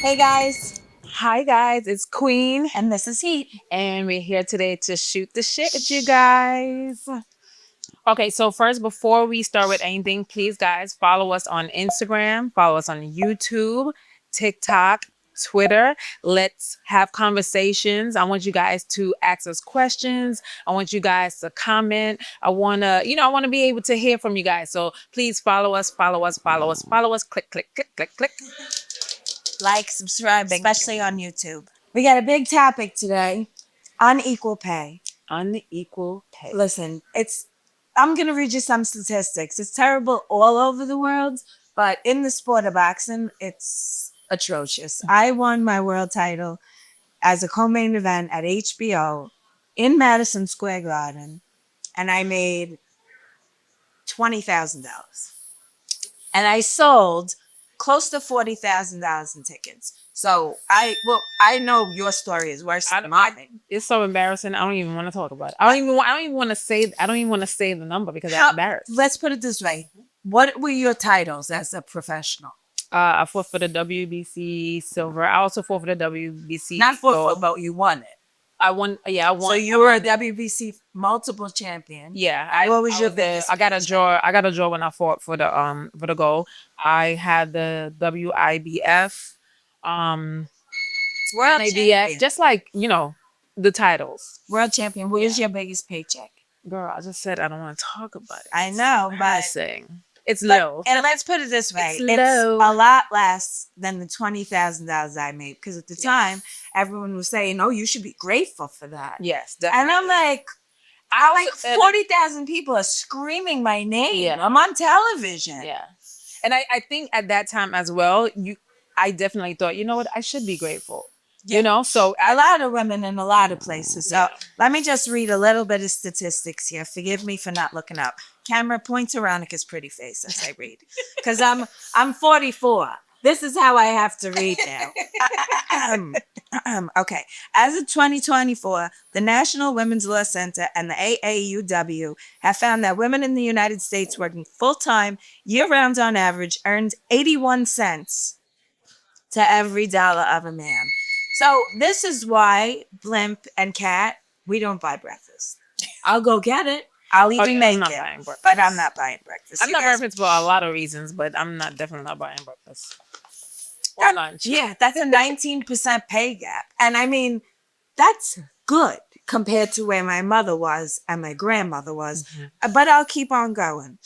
Hey guys, Hi guys, it's Queen, and this is Heat. and we're here today to shoot the shit with you guys. Okay, so first, before we start with anything, please, guys, follow us on Instagram, follow us on YouTube, TikTok, Twitter. Let's have conversations. I want you guys to ask us questions. I want you guys to comment. I want to be able to hear from you guys. So please follow us, follow us, follow us, follow us. Click, click, click, click, click. Like, subscribe, Thank you. especially on YouTube. We got a big topic today: unequal pay. Unequal pay. Listen, I'm gonna read you some statistics. It's terrible all over the world, but in the sport of boxing, it's atrocious. I won my world title as a co-main event at HBO in Madison Square Garden, and I made $20,000. And I sold close to $40,000 in tickets. So I know your story is worse than mine. It's so embarrassing. I don't even want to talk about it. I don't even want to say. I don't even want to say the number because I'm embarrassed. Let's put it this way: what were your titles as a professional? I fought for the WBC silver. I also fought for the WBC. Not for, but you won it. I won. Yeah, I won. So you were a WBC multiple champion. Yeah. What was I your was biggest? I got a draw. I got a draw when I fought for the gold. I had the WIBF, World ABF, champion. just like the titles. World champion. What was your biggest paycheck? Girl, I just said I don't want to talk about it. I know, but Embarrassing. It's low. and let's put it this way: It's it's low. a lot less than the $20,000 I made because at the time everyone was saying, "Oh, you should be grateful for that." Yes, And definitely. I'm like, I like 40,000 people are screaming my name. Yeah. I'm on television. Yeah. And I think at that time as well, I definitely thought, you know what, I should be grateful. You know, so A lot of women in a lot of places. So Yeah. let me just read a little bit of statistics here. Forgive me for not looking up. Camera, point to Ronica's pretty face as I read, because I'm 44. This is how I have to read now. Okay. As of 2024, the National Women's Law Center and the AAUW have found that women in the United States working full time, year round on average, earned 81 cents to every dollar of a man. So this is why Blimp and Kat, we don't buy breakfast. I'll go get it. I'll even I'm make not it, buying breakfast. but I'm not buying breakfast. I'm You not guys- breakfast for a lot of reasons, but I'm not definitely not buying breakfast or lunch. Yeah, that's a 19% pay gap. And I mean, that's good compared to where my mother was and my grandmother was. But I'll keep on going.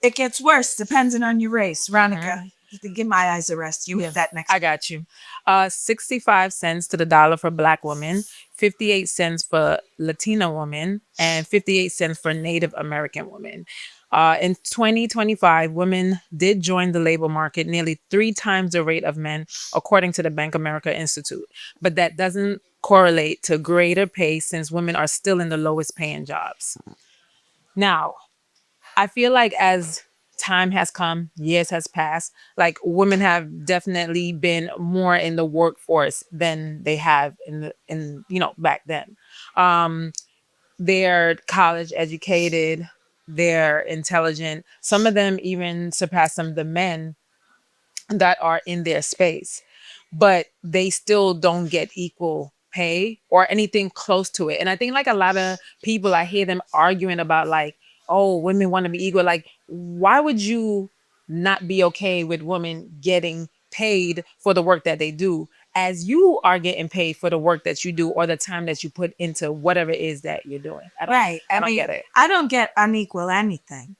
It gets worse depending on your race. Ronica, give my eyes a rest. You hit that next. I got you. 65 cents to the dollar for Black women, 58 cents for Latina women, and 58 cents for Native American women. In 2025, women did join the labor market nearly 3 times the rate of men, according to the Bank of America Institute. But that doesn't correlate to greater pay since women are still in the lowest paying jobs. Now, I feel like as time has come, years has passed, like women have definitely been more in the workforce than they have in back then. Um, they're college educated, they're intelligent. Some of them even surpass some of the men that are in their space, but they still don't get equal pay or anything close to it. And I think like a lot of people, I hear them arguing about like, oh, women want to be equal. Like, why would you not be okay with women getting paid for the work that they do as you are getting paid for the work that you do or the time that you put into whatever it is that you're doing? Right. I don't get it. I don't get unequal anything.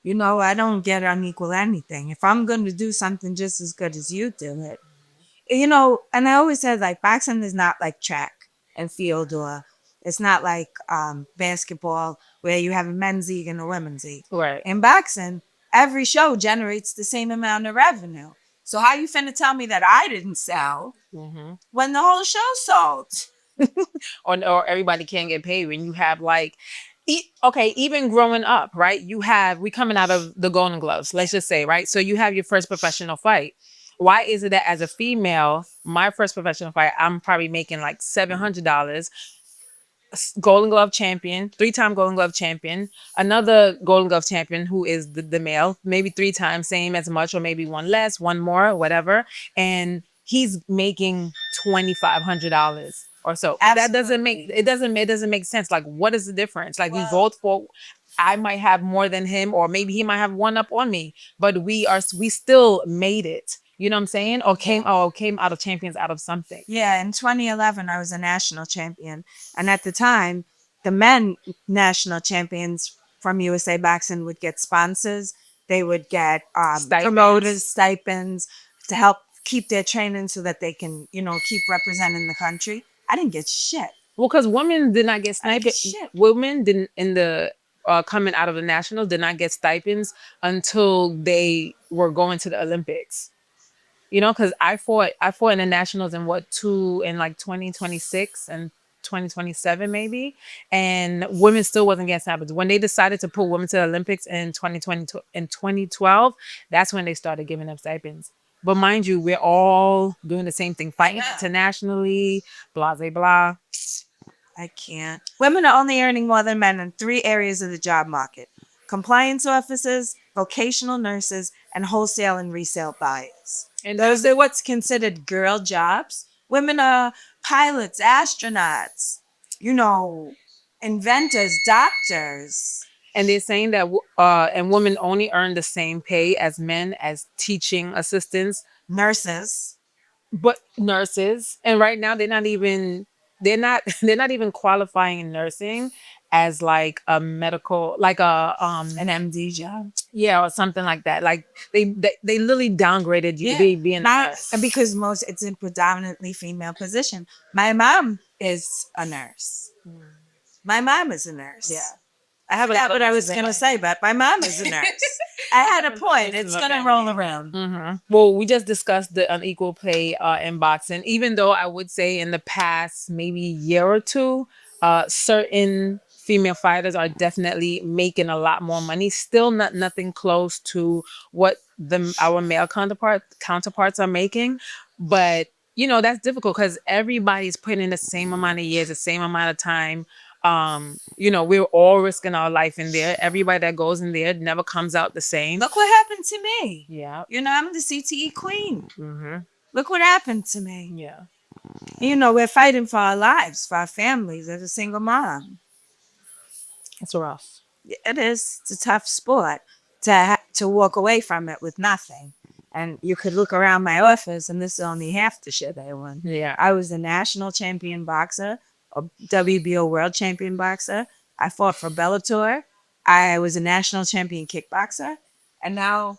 I don't get unequal anything. If I'm going to do something just as good as you do it, and I always said like boxing is not like track and field, or it's not like basketball where you have a men's league and a women's league. Right. In boxing, every show generates the same amount of revenue. So how you finna tell me that I didn't sell when the whole show sold? Or everybody can't get paid when you have like okay, even growing up, right? We coming out of the Golden Gloves, let's just say, right? So you have your first professional fight. Why is it that as a female, my first professional fight, I'm probably making like $700, Golden Glove champion, 3-time Golden Glove champion, another Golden Glove champion who is the male, maybe 3 times, same as much, or maybe one less, one more, whatever. And he's making $2,500 or so. That doesn't make Absolutely. it doesn't make sense. Like, what is the difference? Like, we vote for. I might have more than him, or maybe he might have one up on me, but we still made it. You know what I'm saying? Or came out of champions out of something. Yeah, in 2011, I was a national champion. And at the time, the men national champions from USA Boxing would get sponsors. They would get promoters, stipends to help keep their training so that they can, keep representing the country. I didn't get shit. Well, because women did not get I didn't get stipends. shit. Women didn't in the coming out of the nationals did not get stipends until they were going to the Olympics. Because I fought in the nationals in like 2026 and 2027 maybe, and women still wasn't getting stipends. When they decided to put women to the Olympics in 2020 in 2012, that's when they started giving them stipends. But mind you, we're all doing the same thing, fighting internationally, blah blah blah. I can't. Women are only earning more than men in three areas of the job market: compliance officers, vocational nurses, and wholesale and resale buyers. And Those are what's considered girl jobs. Women are pilots, astronauts, inventors, doctors, And they're saying that and women only earn the same pay as men as teaching assistants, nurses. but nurses. And right now they're not even qualifying in nursing as like a medical, like An MD job. yeah, or something like that. Like they literally downgraded you being a nurse. And because it's a predominantly female position. My mom is a nurse. My mom is a nurse. Yeah. I forgot what I was going to say, but my mom is a nurse. I had a point. It's going to roll around. Well, we just discussed the unequal play in boxing. Even though I would say in the past maybe year or two, certain female fighters are definitely making a lot more money. Still nothing close to what our male counterparts are making, but that's difficult because everybody's putting in the same amount of years, the same amount of time. We're all risking our life in there. Everybody that goes in there never comes out the same. Look what happened to me. Yeah. I'm the CTE queen. Look what happened to me. Yeah. We're fighting for our lives, for our families as a single mom. It's rough. It is. It's a tough sport to walk away from it with nothing. And you could look around my office, and this is only half the shit I won. Yeah. I was a national champion boxer, a WBO world champion boxer. I fought for Bellator. I was a national champion kickboxer. And now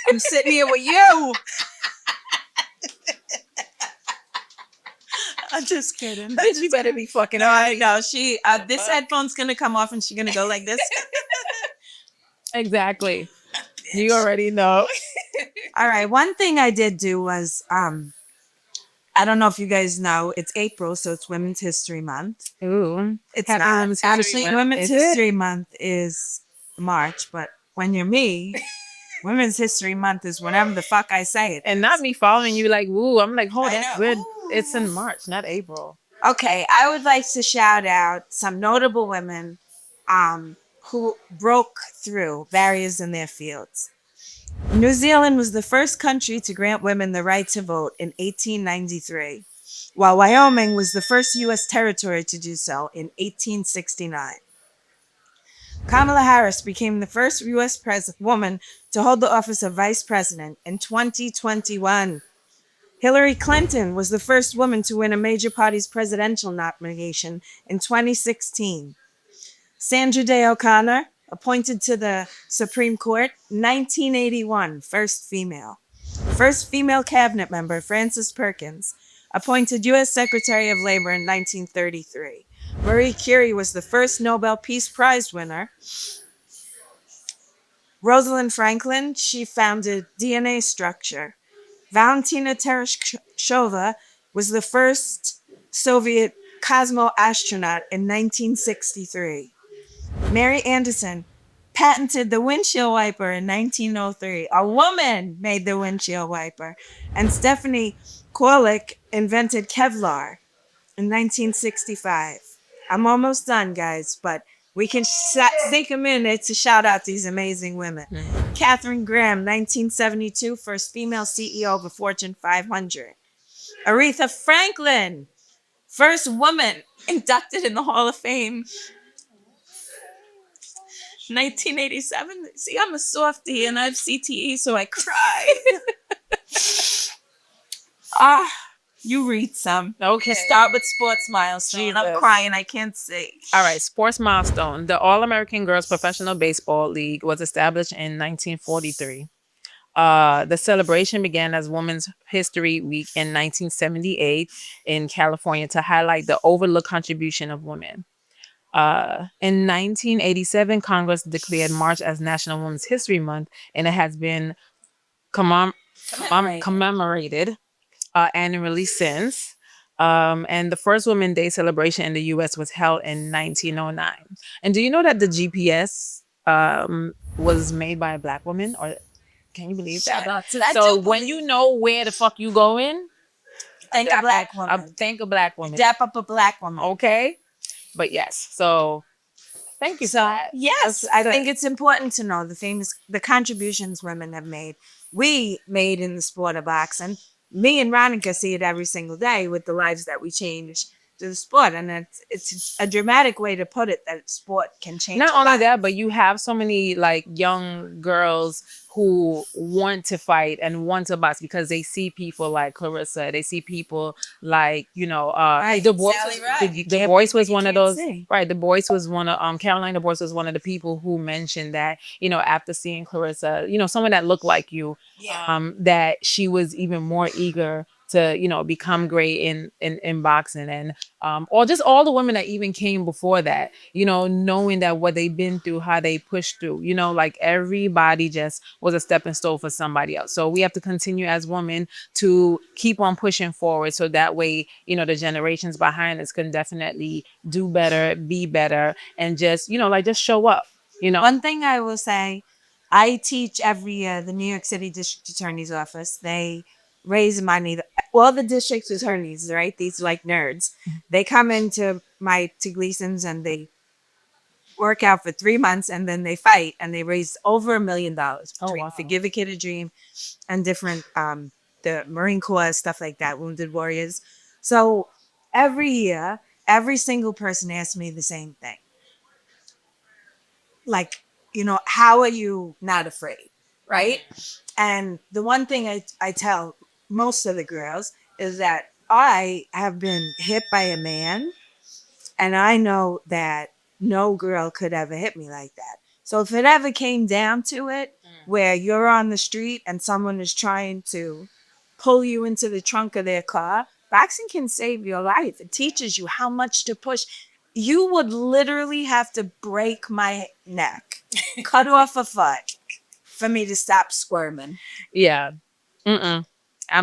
I'm sitting here with you. I'm just kidding. Bitch, you better be fucking. No, I know. This headphone's gonna come off, and she's gonna go like this. Exactly. You already know. All right. One thing I did do was, I don't know if you guys know, it's April, so it's Women's History Month. Ooh. It's Happy not. Women's History Actually, Month. Women's Is it? History Month is March, but when you're me, Women's History Month is whenever the fuck I say it. And not me following you like, woo. I'm like, hold I that's know. good. It's in March, not April. Okay, I would like to shout out some notable women who broke through barriers in their fields. New Zealand was the first country to grant women the right to vote in 1893, while Wyoming was the first U.S. territory to do so in 1869. Kamala Harris became the first U.S. woman to hold the office of vice president in 2021. Hillary Clinton was the first woman to win a major party's presidential nomination in 2016. Sandra Day O'Connor, appointed to the Supreme Court, 1981, first female. First female cabinet member, Frances Perkins, appointed U.S. Secretary of Labor in 1933. Marie Curie was the first Nobel Peace Prize winner. Rosalind Franklin, she founded DNA Structure. Valentina Tereshkova was the first Soviet Cosmo astronaut in 1963. Mary Anderson patented the windshield wiper in 1903. A woman made the windshield wiper. And Stephanie Korlick invented Kevlar in 1965. I'm almost done, guys, but we can take a minute to shout out these amazing women. Katharine Graham, 1972, first female CEO of a Fortune 500. Aretha Franklin, first woman inducted in the Hall of Fame, 1987. See, I'm a softie and I have CTE, so I cry. Ah, you read some. Okay. Start with sports milestone. I'm Jesus. crying. I can't see. All right, sports milestone. The All American Girls Professional Baseball League was established in 1943. The celebration began as Women's History Week in 1978 in California to highlight the overlooked contribution of women. In 1987, Congress declared March as National Women's History Month, and it has been commemorated annually since. And the first Women's Day celebration in the U.S. was held in 1909. And do you know that the GPS was made by a black woman? Or can you believe that? Shout out to that. So when you know where the fuck you going, Thank a black woman. thank a black woman. Dap up a black woman. Okay, but yes. So thank you. So for that. yes, That's I good. think it's important to know the contributions women have made. We made in the sport of boxing. Me and Ronica see it every single day with the lives that we change to the sport, and it's a dramatic way to put it that sport can change. Not a only life. that, but you have so many like young girls who want to fight and want to box because they see people like Clarissa. They see people like, Right, the boys. Sally Ride. You The can't voice believe was you one of can't those. see. Right, the voice was one of Caroline. The voice was one of the people who mentioned that after seeing Clarissa, someone that looked like you, Yeah. that she was even more eager to become great in boxing, and or just all the women that even came before that, knowing that what they've been through, how they pushed through, like everybody just was a stepping stone for somebody else. So we have to continue as women to keep on pushing forward, so that way the generations behind us can definitely do better, be better, and just just show up. One thing I will say, I teach every year the New York City District Attorney's Office. They raise money. All the district attorneys, right? These like nerds, they come into to Gleason's and they work out for 3 months and then they fight and they raise over $1 million between wow. Forgive a Kid a Dream and different the Marine Corps, stuff like that, Wounded Warriors. So every year, every single person asks me the same thing. Like, how are you not afraid? Right? And the one thing I tell most of the girls is that I have been hit by a man and I know that no girl could ever hit me like that. So if it ever came down to it, where you're on the street and someone is trying to pull you into the trunk of their car, boxing can save your life. It teaches you how much to push. You would literally have to break my neck, cut off a foot for me to stop squirming. Yeah. Mm-mm. I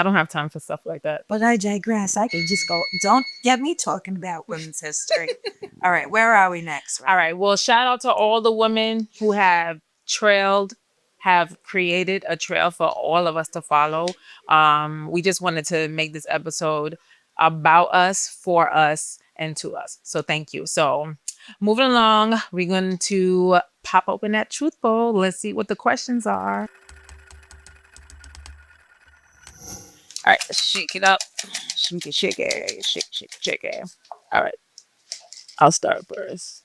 don't have time for stuff like that. But I digress. I could just go. Don't get me talking about women's history. All right, where are we next? All right. Well, shout out to all the women who have created a trail for all of us to follow. We just wanted to make this episode about us, for us, and to us. So thank you. So moving along, we're going to pop open that truth bowl. Let's see what the questions are. All right, let's shake it up. Shake it, shake it, shake it. All right, I'll start first.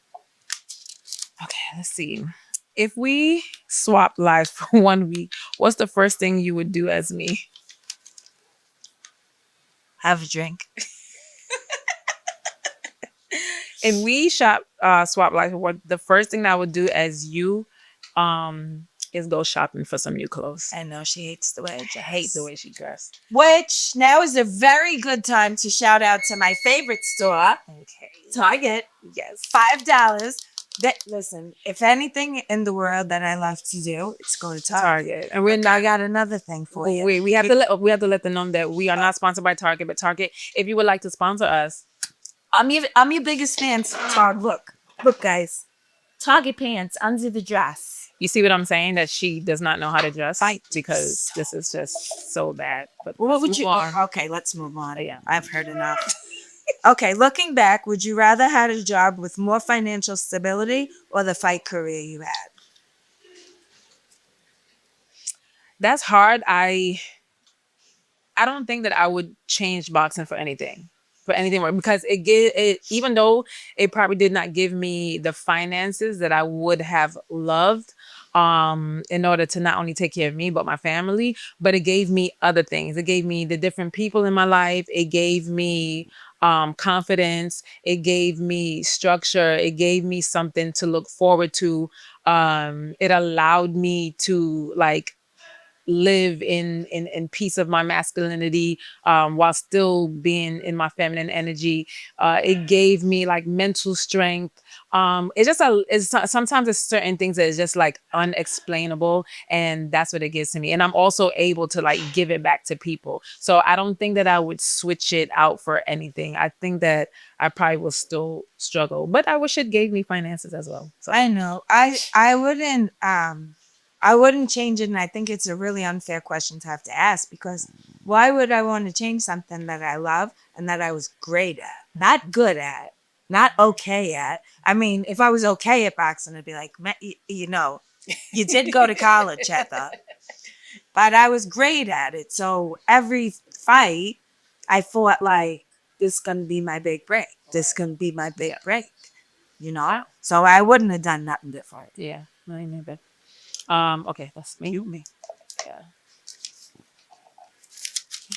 Okay, let's see. If we swap lives for 1 week, what's the first thing you would do as me? Have a drink. If we swap lives, what the first thing I would do as you is go shopping for some new clothes. I know she hates the way I dress. I hate the way she dressed. Which now is a very good time to shout out to my favorite store, Okay. Target. Yes. $5. Listen, if anything in the world that I love to do, it's go to Target. And I got another thing for you. we have to let them know that we are not sponsored by Target, but Target, if you would like to sponsor us, I'm your biggest fan. Look, guys. Target pants under the dress. you see what I'm saying? That she does not know how to dress, Fight. because this is just so bad. But What would you? Okay, let's move on. Yeah, I've heard enough. Okay, looking back, would you rather had a job with more financial stability or the fight career you had? That's hard. I don't think that I would change boxing for anything. For anything more because it even though it probably did not give me the finances that I would have loved in order to not only take care of me but my family, but it gave me other things. It gave me the different people in my life. It gave me confidence. It gave me structure. It gave me something to look forward to. It allowed me to like live in peace of my masculinity while still being in my feminine energy. It gave me like mental strength. It's just sometimes it's certain things that is just like unexplainable, and that's what it gives to me. And I'm also able to like give it back to people. So I don't think that I would switch it out for anything. I think that I probably will still struggle, but I wish it gave me finances as well. So I know. I wouldn't change it, and I think it's a really unfair question to have to ask because why would I want to change something that I love and that I was great at, not good at, not okay at? I mean, if I was okay at boxing, I'd be like, you did go to college, Heather, but I was great at it. So every fight, I fought like this gonna be my big break. This gonna be my big break. So I wouldn't have done nothing different. yeah, me neither. Okay, that's me. You me. Yeah.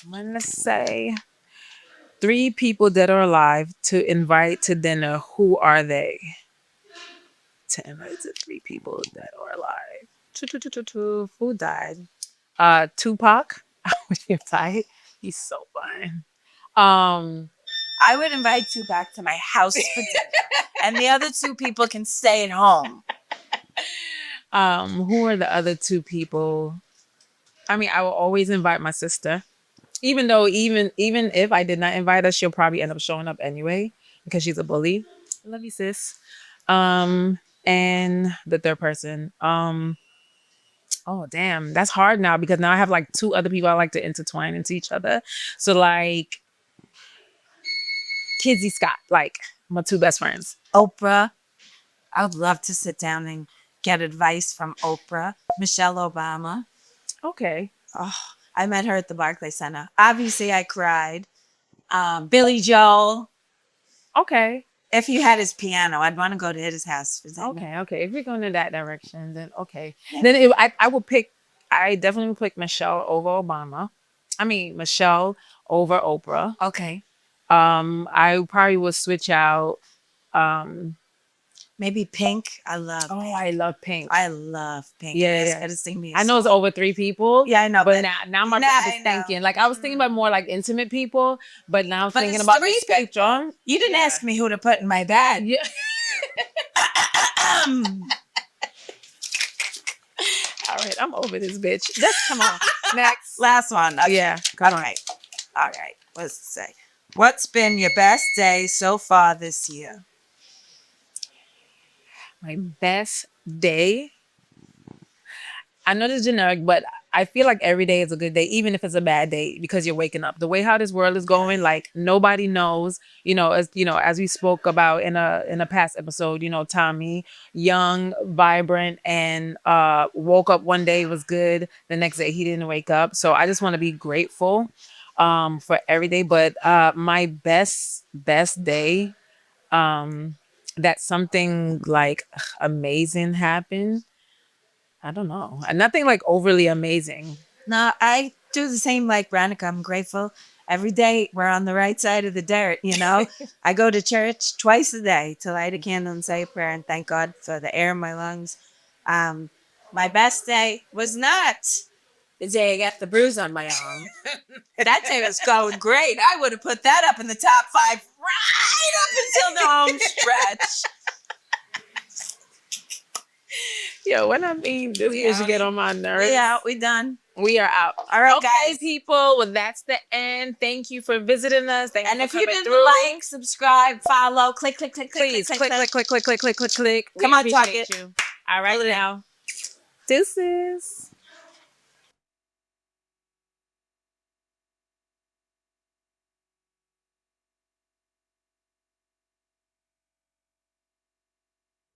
I'm gonna say 3 people dead or alive to invite to dinner. Who are they? To invite to 3 people dead or alive. Who died? Tupac. I wish he died. He's so fun. Um, I would invite two back to my house for dinner, and the other 2 people can stay at home. who are the other 2 people? I mean, I will always invite my sister. Even though even if I did not invite her, she'll probably end up showing up anyway because she's a bully. Love you, sis. And the third person. Oh damn, that's hard now because now I have like 2 other people I like to intertwine into each other. So like Kizzy Scott, like my 2 best friends. Oprah. I would love to sit down and get advice from Oprah. Michelle Obama. Okay. Oh, I met her at the Barclays Center. Obviously, I cried. Billy Joel. Okay. If you had his piano, I'd want to go to his house for dinner. Okay. If you're going in that direction, then okay. Then I will pick. I definitely would pick Michelle over Obama. I mean Michelle over Oprah. Okay. I probably would switch out. Maybe Pink. I love Oh, Pink. I love Pink. I love Pink. Yeah, Ask yeah. her to sing me a I know it's song. over 3 people. Yeah, I know, But but now my Nah, brain I is know. thinking. Like I was thinking about more like intimate people, but now I'm But thinking it's about the 3 people. spectrum. You didn't ask me who to put in my bed. Yeah. All right, I'm over this bitch. Just come on. Next. Last one. Okay. Yeah. All right. All right. What's it say? What's been your best day so far this year? My best day. I know this is generic, but I feel like every day is a good day, even if it's a bad day, because you're waking up. The way how this world is going, like nobody knows. As we spoke about in a past episode, Tommy, young, vibrant, and woke up one day was good. The next day he didn't wake up. So I just want to be grateful for every day. But my best day, that something like amazing happened. I don't know. Nothing like overly amazing. No, I do the same like Ronica. I'm grateful. Every day we're on the right side of the dirt, I go to church twice a day to light a candle and say a prayer and thank God for the air in my lungs. My best day was not the day I got the bruise on my arm. That day was going great. I would have put that up in the top 5 right up until the home stretch. Yo, when I mean this bitch get on my nerves. Yeah, we done. We are out. All right, okay, guys. people. Well, that's the end. Thank you for visiting us. Thank And you if for you coming didn't through. like, subscribe, follow, click, click, click, Please click, click. Come on, talk Appreciate it. you. All right, now. Deuces.